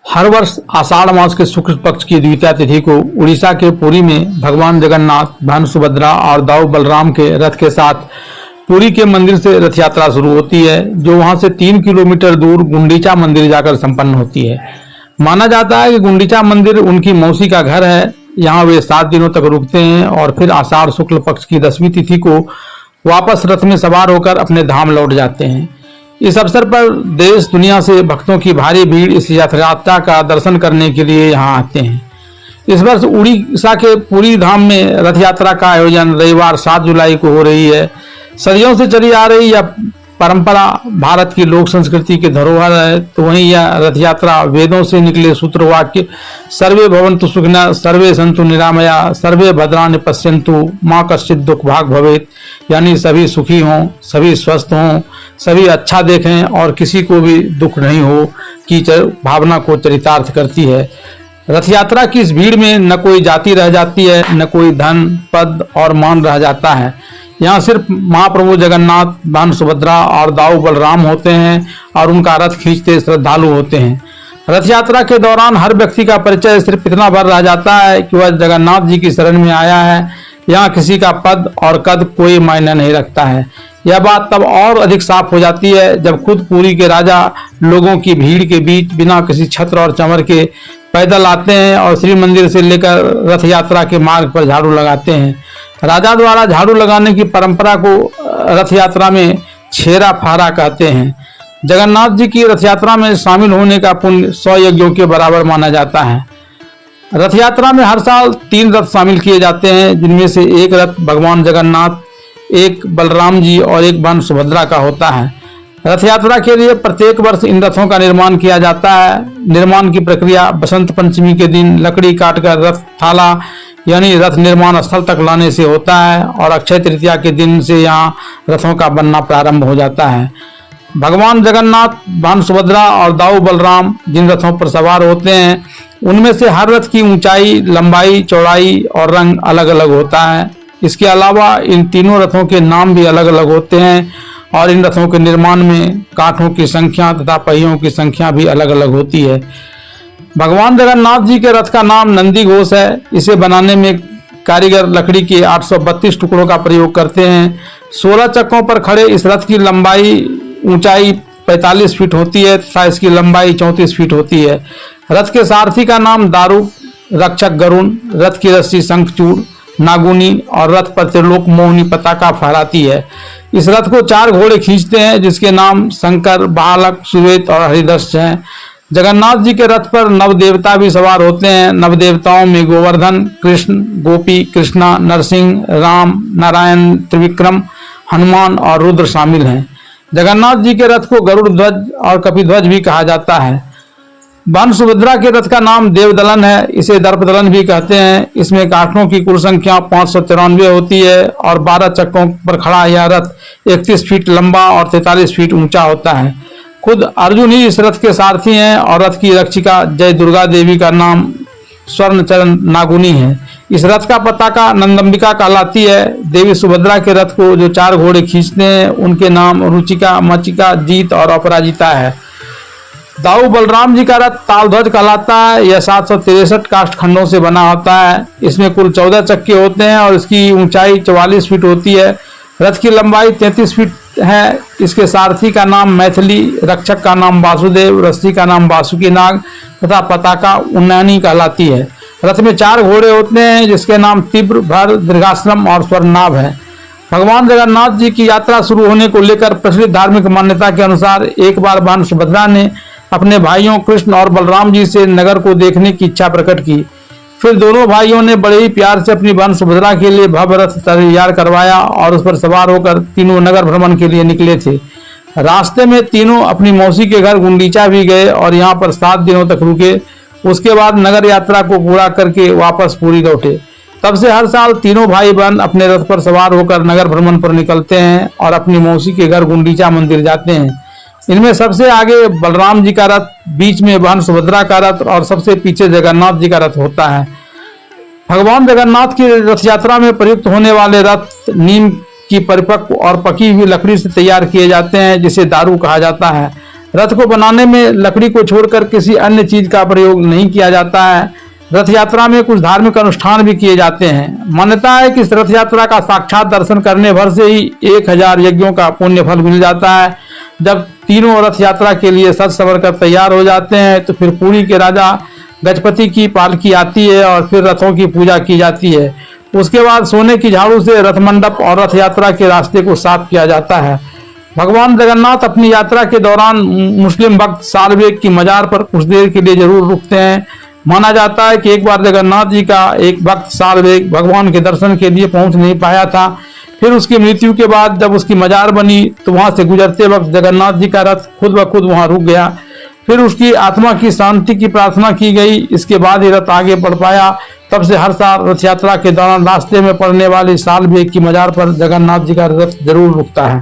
हर वर्ष आषाढ़ मास के शुक्ल पक्ष की द्वितीया तिथि को उड़ीसा के पुरी में भगवान जगन्नाथ, बहन सुभद्रा और दाऊ बलराम के रथ के साथ पुरी के मंदिर से रथ यात्रा शुरू होती है, जो वहां से 3 किलोमीटर दूर गुंडीचा मंदिर जाकर संपन्न होती है। माना जाता है कि गुंडीचा मंदिर उनकी मौसी का घर है। यहाँ वे 7 दिनों तक रुकते हैं और फिर आषाढ़ शुक्ल पक्ष की 10वीं तिथि को वापस रथ में सवार होकर अपने धाम लौट जाते हैं। इस अवसर पर देश दुनिया से भक्तों की भारी भीड़ इस यात्रा का दर्शन करने के लिए यहाँ आते हैं। इस वर्ष उड़ीसा के पुरी धाम में रथ यात्रा का आयोजन रविवार 7 जुलाई को हो रही है। सदियों से चली आ रही यह परंपरा भारत की लोक संस्कृति की धरोहर है। तो वहीं यह रथ यात्रा वेदों से निकले सूत्र वाक्य सर्वे भवन्तु सुखिनः, सर्वे सन्तु निरामया, सर्वे भद्राणि पश्यन्तु, माँ कश्चित् दुख भाग भवेत्, यानी सभी सुखी हों, सभी स्वस्थ हों, सभी अच्छा देखें और किसी को भी दुख नहीं हो की भावना को चरितार्थ करती है। रथ यात्रा की इस भीड़ में न कोई जाति रह जाती है, न कोई धन, पद और मान रह जाता है। यहाँ सिर्फ महाप्रभु जगन्नाथ, बहन सुभद्रा और दाऊ बलराम होते हैं और उनका रथ खींचते श्रद्धालु होते हैं। रथ यात्रा के दौरान हर व्यक्ति का परिचय सिर्फ इतना भर रह जाता है कि वह जगन्नाथ जी की शरण में आया है। यहाँ किसी का पद और कद कोई मायने नहीं रखता है। यह बात तब और अधिक साफ हो जाती है जब खुद पुरी के राजा लोगों की भीड़ के बीच बिना किसी छत्र और चमर के पैदल आते हैं और श्री मंदिर से लेकर रथ यात्रा के मार्ग पर झाड़ू लगाते हैं। राजा द्वारा झाड़ू लगाने की परंपरा को रथ यात्रा में छेरा फारा कहते हैं। जगन्नाथ जी की रथ यात्रा में शामिल होने का पुण्य 100 यज्ञों के बराबर माना जाता है। रथ यात्रा में हर साल 3 रथ शामिल किए जाते हैं, जिनमें से एक रथ भगवान जगन्नाथ, एक बलराम जी और एक बहन सुभद्रा का होता है। रथ यात्रा के लिए प्रत्येक वर्ष इन रथों का निर्माण किया जाता है। निर्माण की प्रक्रिया बसंत पंचमी के दिन लकड़ी काटकर रथ थाला यानी रथ निर्माण स्थल तक लाने से होता है और अक्षय तृतीया के दिन से यहाँ रथों का बनना प्रारंभ हो जाता है। भगवान जगन्नाथ, बहन सुभद्रा और दाऊ बलराम जिन रथों पर सवार होते हैं, उनमें से हर रथ की ऊंचाई, लंबाई, चौड़ाई और रंग अलग अलग होता है। इसके अलावा इन तीनों रथों के नाम भी अलग अलग होते हैं और इन रथों के निर्माण में काठों की संख्या तथा पहियों की संख्या भी अलग अलग होती है। भगवान जगन्नाथ जी के रथ का नाम नंदी घोष है। इसे बनाने में कारीगर लकड़ी के 832 टुकड़ों का प्रयोग करते हैं। 16 चक्कों पर खड़े इस रथ की ऊंचाई 45 फीट होती है तथा इसकी लंबाई 34 फीट होती है। रथ के सारथी का नाम दारुक, रक्षक गरुण, रथ की रस्सी शंखचूड़, नागुनी और रथ पर त्रिलोक मोहिनी पताका फहराती है। इस रथ को 4 घोड़े खींचते हैं, जिसके नाम शंकर, बालक, सुवेत और हरिदर्श हैं। जगन्नाथ जी के रथ पर नव देवता भी सवार होते हैं। नव देवताओं में गोवर्धन, कृष्ण, गोपी, कृष्णा, नरसिंह, राम, नारायण, त्रिविक्रम, हनुमान और रुद्र शामिल हैं। जगन्नाथ जी के रथ को गरुड़ ध्वज और कपिध्वज भी कहा जाता है। बहन सुभद्रा के रथ का नाम देवदलन है। इसे दर्पदलन भी कहते हैं। इसमें काठों की कुल संख्या 593 होती है और 12 चक्कों पर खड़ा यह रथ 31 फीट लंबा और 43 फीट ऊंचा होता है। खुद अर्जुन ही इस रथ के सारथी हैं और रथ की रक्षिका जय दुर्गा देवी का नाम स्वर्ण चरण नागुनी है। इस रथ का पताका नंदम्बिका कहलाती है। देवी सुभद्रा के रथ को जो 4 घोड़े खींचते हैं, उनके नाम रुचिका, मचिका, जीत और अपराजिता है। दाऊ बलराम जी का रथ तालध्वज कहलाता है। यह 763 काष्ठ खंडों से बना होता है। इसमें कुल 14 चक्के होते हैं और इसकी ऊंचाई 44 फीट होती है। रथ की लंबाई 33 फीट है। इसके सारथी का नाम मैथिली, रक्षक का नाम वासुदेव, रस्सी का नाम वासुकी नाग तथा पताका उन्नयनी कहलाती है। रथ में 4 घोड़े होते हैं, जिसके नाम तीव्र, भर, दीर्घाश्रम और स्वर्णनाभ है। भगवान जगन्नाथ जी की यात्रा शुरू होने को लेकर प्रचलित धार्मिक मान्यता के अनुसार एक बार बहन सुभद्रा ने अपने भाइयों कृष्ण और बलराम जी से नगर को देखने की इच्छा प्रकट की। फिर दोनों भाइयों ने बड़े ही प्यार से अपनी बहन सुभद्रा के लिए भव्य रथ तैयार करवाया और उस पर सवार होकर तीनों नगर भ्रमण के लिए निकले थे। रास्ते में तीनों अपनी मौसी के घर गुंडीचा भी गए और यहाँ पर 7 दिनों तक रुके। उसके बाद नगर यात्रा को पूरा करके वापस पुरी लौटे। तब से हर साल तीनों भाई बहन अपने रथ पर सवार होकर नगर भ्रमण पर निकलते हैं और अपनी मौसी के घर गुंडीचा मंदिर जाते हैं। इनमें सबसे आगे बलराम जी का रथ, बीच में बहन सुभद्रा का रथ और सबसे पीछे जगन्नाथ जी का रथ होता है। भगवान जगन्नाथ की रथ यात्रा में प्रयुक्त होने वाले रथ नीम की परिपक्व और पकी हुई लकड़ी से तैयार किए जाते हैं, जिसे दारू कहा जाता है। रथ को बनाने में लकड़ी को छोड़कर किसी अन्य चीज का प्रयोग नहीं किया जाता है। रथ यात्रा में कुछ धार्मिक अनुष्ठान भी किए जाते हैं। मान्यता है कि इस रथ यात्रा का साक्षात दर्शन करने भर से ही 1000 यज्ञों का पुण्य फल मिल जाता है। जब तीनों रथ यात्रा के लिए सज संवर कर तैयार हो जाते हैं तो फिर पुरी के राजा गजपति की पालकी आती है और फिर रथों की पूजा की जाती है। उसके बाद सोने की झाड़ू से रथ मंडप और रथ यात्रा के रास्ते को साफ किया जाता है। भगवान जगन्नाथ अपनी यात्रा के दौरान मुस्लिम भक्त सालबेग की मजार पर कुछ देर के लिए जरूर रुकते हैं। माना जाता है कि एक बार जगन्नाथ जी का एक भक्त सालबेग भगवान के दर्शन के लिए पहुंच नहीं पाया था। फिर उसकी मृत्यु के बाद जब उसकी मजार बनी तो वहां से गुजरते वक्त जगन्नाथ जी का रथ खुद ब खुद वहां रुक गया। फिर उसकी आत्मा की शांति की प्रार्थना की गई। इसके बाद ही रथ आगे बढ़ पाया। तब से हर साल रथ यात्रा के दौरान रास्ते में पड़ने वाली सालबेग की मजार पर जगन्नाथ जी का रथ जरूर रुकता है।